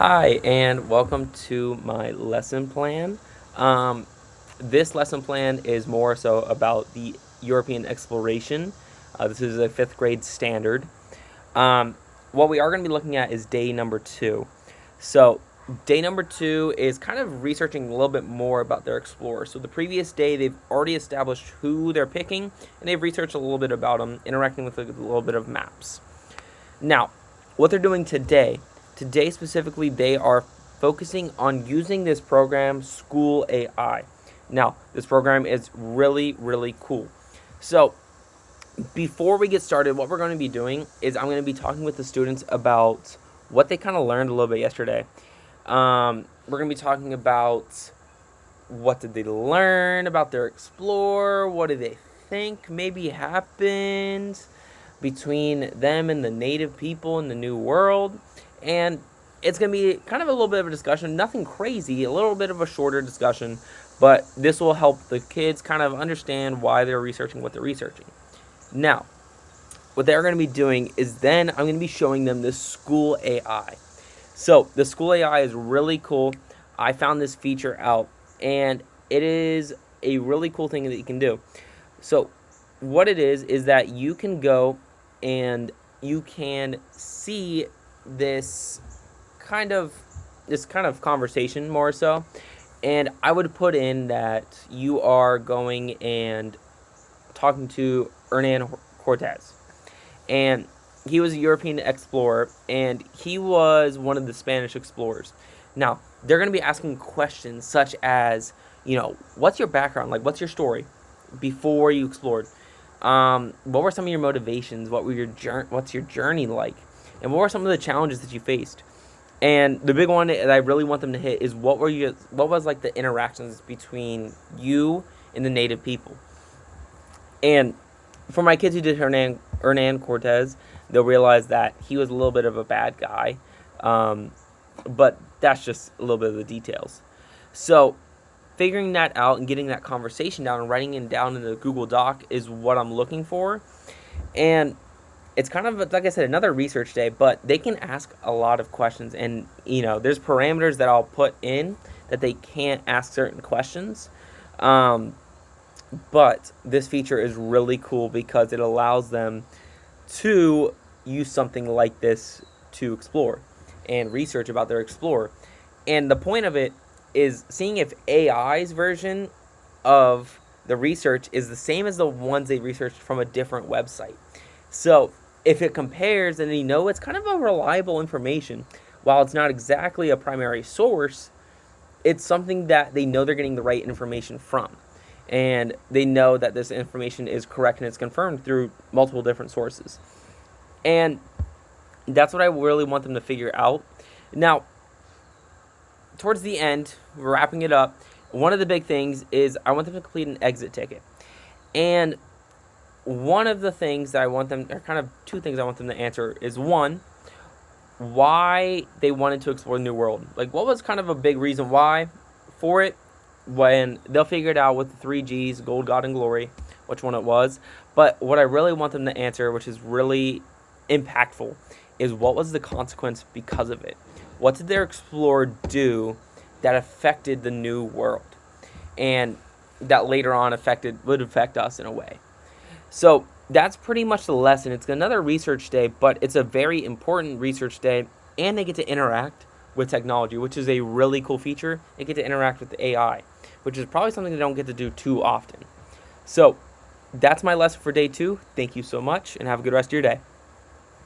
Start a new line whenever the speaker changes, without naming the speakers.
Hi, and welcome to my lesson plan. Um, this lesson plan is more so about the European exploration. This is a fifth grade standard. Um, what we are going to be looking at is day number 2. So, day number 2 is kind of researching a little bit more about their explorer. So, the previous day, they've already established who they're picking, and they've researched a little bit about them, interacting with a little bit of maps. Now, what they're doing today specifically, they are focusing on using this program, School AI. Now, this program is really, really cool. So, before we get started, what we're going to be doing is I'm going to be talking with the students about what they kind of learned a little bit yesterday. We're going to be talking about what did they learn about their explorer, what do they think maybe happened between them and the native people in the New World, and it's going to be kind of a little bit of a discussion, nothing crazy, a little bit of a shorter discussion, but this will help the kids kind of understand why they're researching what they're researching. Now, what they're going to be doing is then I'm going to be showing them this School AI. So the School AI is really cool. I found this feature out, and it is a really cool thing that you can do. So what it is that you can go and you can see this kind of conversation more so, and I would put in that you are going and talking to Hernan Cortez, and he was a European explorer, and he was one of the Spanish explorers. Now, they're going to be asking questions such as, what's your background? Like, what's your story before you explored? What were some of your motivations? What's your journey like? And what were some of the challenges that you faced? And the big one that I really want them to hit is what was like the interactions between you and the native people. And for my kids who did Hernan Cortez, they'll realize that he was a little bit of a bad guy, but that's just a little bit of the details. So figuring that out and getting that conversation down and writing it down in the Google Doc is what I'm looking for. And it's kind of, like I said, another research day, but they can ask a lot of questions. And, there's parameters that I'll put in that they can't ask certain questions. But this feature is really cool because it allows them to use something like this to explore and research about their explorer. And the point of it is seeing if AI's version of the research is the same as the ones they researched from a different website. So if it compares, then it's kind of a reliable information. While it's not exactly a primary source, it's something that they know they're getting the right information from. And they know that this information is correct and it's confirmed through multiple different sources. And that's what I really want them to figure out. Now, towards the end, wrapping it up, one of the big things is I want them to complete an exit ticket. And one of the things that I want them, or kind of two things I want them to answer is, one, why they wanted to explore the New World. Like, what was kind of a big reason why for it? When they'll figure it out with the 3 Gs, gold, God, and glory, which one it was. But what I really want them to answer, which is really impactful, is what was the consequence because of it? What did their explorer do that affected the New World? And that later on would affect us in a way. So that's pretty much the lesson. It's another research day, but it's a very important research day, and they get to interact with technology, which is a really cool feature. They get to interact with the AI, which is probably something they don't get to do too often. So that's my lesson for day 2. Thank you so much, and have a good rest of your day.